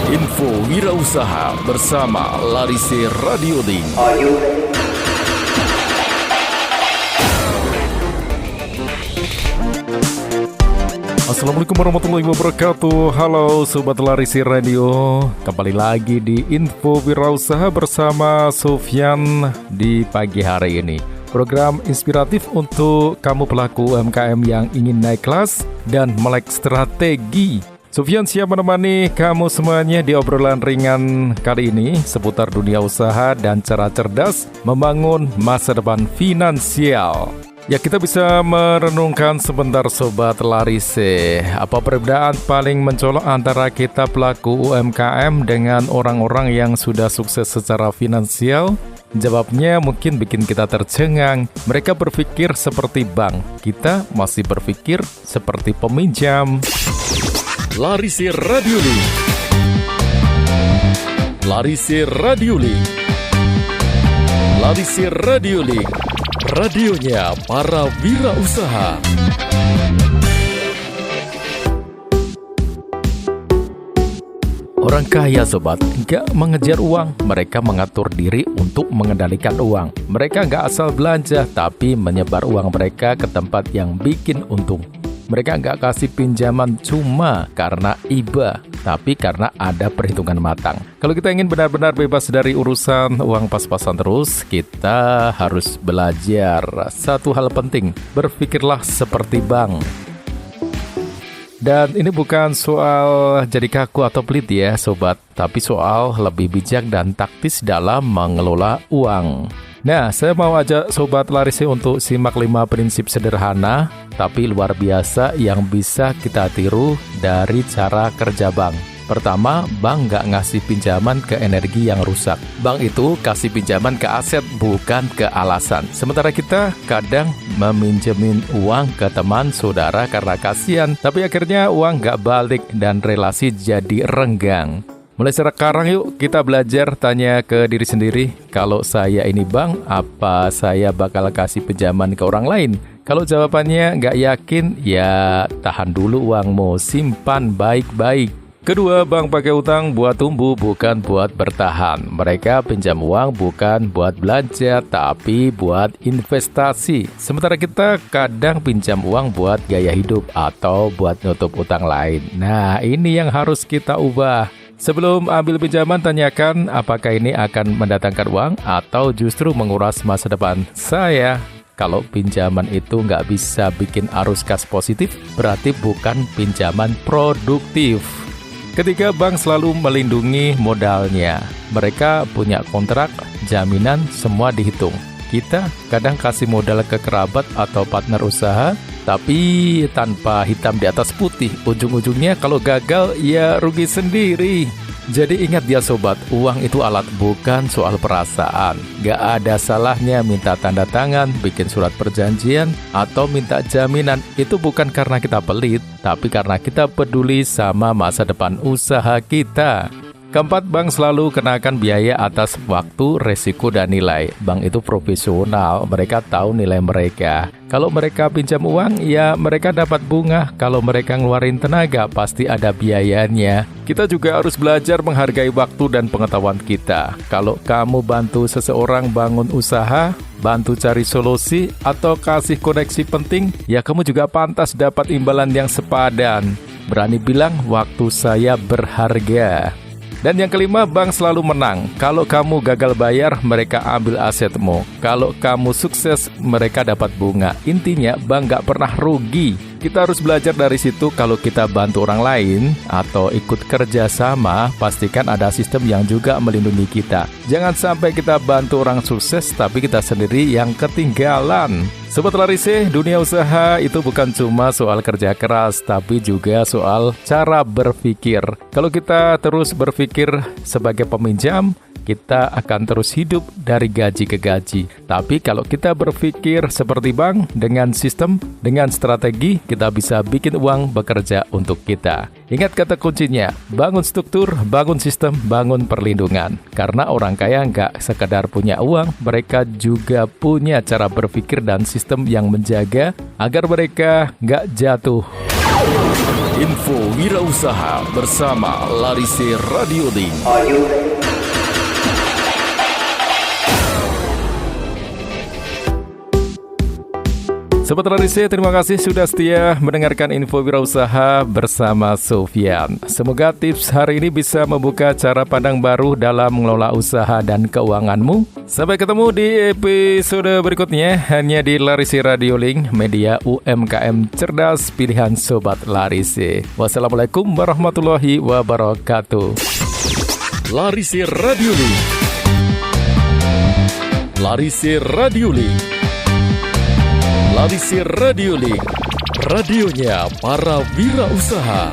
Info Wirausaha bersama Larise Radiolink. Assalamualaikum warahmatullahi wabarakatuh. Halo Sobat Larise Radio, kembali lagi di Info Wirausaha bersama Sofyan di pagi hari ini. Program inspiratif untuk kamu pelaku UMKM yang ingin naik kelas dan melek strategi. Sofyan siap menemani kamu semuanya di obrolan ringan kali ini seputar dunia usaha dan cara cerdas membangun masa depan finansial. Ya, kita bisa merenungkan sebentar Sobat Larise. Apa perbedaan paling mencolok antara kita pelaku UMKM dengan orang-orang yang sudah sukses secara finansial? Jawabnya mungkin bikin kita tercengang. Mereka berpikir seperti bank, kita masih berpikir seperti peminjam. Larise Radiolink. Larise Radiolink. Larise Radiolink. Radionya para wirausaha. Orang kaya sobat, nggak mengejar uang, mereka mengatur diri untuk mengendalikan uang. Mereka nggak asal belanja, tapi menyebar uang mereka ke tempat yang bikin untung. Mereka nggak kasih pinjaman cuma karena iba, tapi karena ada perhitungan matang. Kalau kita ingin benar-benar bebas dari urusan uang pas-pasan terus, kita harus belajar satu hal penting, berpikirlah seperti bank. Dan ini bukan soal jadi kaku atau pelit ya sobat, tapi soal lebih bijak dan taktis dalam mengelola uang. Nah, saya mau ajak Sobat Larise untuk simak 5 prinsip sederhana tapi luar biasa yang bisa kita tiru dari cara kerja bank. Pertama, bank nggak ngasih pinjaman ke energi yang rusak. Bank itu kasih pinjaman ke aset, bukan ke alasan. Sementara kita kadang meminjemin uang ke teman, saudara karena kasihan, tapi akhirnya uang nggak balik dan relasi jadi renggang. Mulai sekarang yuk kita belajar tanya ke diri sendiri, kalau saya ini bank, apa saya bakal kasih pinjaman ke orang lain? Kalau jawabannya nggak yakin, ya tahan dulu uangmu, simpan baik-baik. Kedua, bank pakai utang buat tumbuh, bukan buat bertahan. Mereka pinjam uang bukan buat belanja, tapi buat investasi. Sementara kita kadang pinjam uang buat gaya hidup atau buat nutup utang lain. Nah, ini yang harus kita ubah. Sebelum ambil pinjaman, tanyakan apakah ini akan mendatangkan uang atau justru menguras masa depan saya. Kalau pinjaman itu nggak bisa bikin arus kas positif, berarti bukan pinjaman produktif. Ketiga, bank selalu melindungi modalnya. Mereka punya kontrak, jaminan, semua dihitung. Kita kadang kasih modal ke kerabat atau partner usaha, tapi tanpa hitam di atas putih. Ujung-ujungnya kalau gagal, ya rugi sendiri. Jadi ingat ya sobat, uang itu alat, bukan soal perasaan. Gak ada salahnya minta tanda tangan, bikin surat perjanjian, atau minta jaminan. Itu bukan karena kita pelit, tapi karena kita peduli sama masa depan usaha kita. Keempat, bank selalu kenakan biaya atas waktu, resiko, dan nilai. Bank itu profesional, mereka tahu nilai mereka. Kalau mereka pinjam uang, ya mereka dapat bunga. Kalau mereka ngeluarin tenaga, pasti ada biayanya. Kita juga harus belajar menghargai waktu dan pengetahuan kita. Kalau kamu bantu seseorang bangun usaha, bantu cari solusi, atau kasih koneksi penting, ya kamu juga pantas dapat imbalan yang sepadan. Berani bilang, waktu saya berharga. Dan yang kelima, bank selalu menang. Kalau kamu gagal bayar, mereka ambil asetmu. Kalau kamu sukses, mereka dapat bunga. Intinya, bank gak pernah rugi. Kita harus belajar dari situ. Kalau kita bantu orang lain atau ikut kerja sama, pastikan ada sistem yang juga melindungi kita. Jangan sampai kita bantu orang sukses, tapi kita sendiri yang ketinggalan. Sobat Larise, dunia usaha itu bukan cuma soal kerja keras, tapi juga soal cara berpikir. Kalau kita terus berpikir sebagai peminjam, kita akan terus hidup dari gaji ke gaji. Tapi kalau kita berpikir seperti bank, dengan sistem, dengan strategi, kita bisa bikin uang bekerja untuk kita. Ingat kata kuncinya, bangun struktur, bangun sistem, bangun perlindungan. Karena orang kaya nggak sekedar punya uang, mereka juga punya cara berpikir dan sistem yang menjaga agar mereka nggak jatuh. Info Wirausaha bersama Larise Radio Link. Sobat Larise, terima kasih sudah setia mendengarkan Info Wirausaha bersama Sofyan. Semoga tips hari ini bisa membuka cara pandang baru dalam mengelola usaha dan keuanganmu. Sampai ketemu di episode berikutnya hanya di Larise Radio Link, media UMKM cerdas pilihan Sobat Larise. Wassalamualaikum warahmatullahi wabarakatuh. Larise Radio Link. Larise Radio Link. Larise Radio Link, radionya para wirausaha.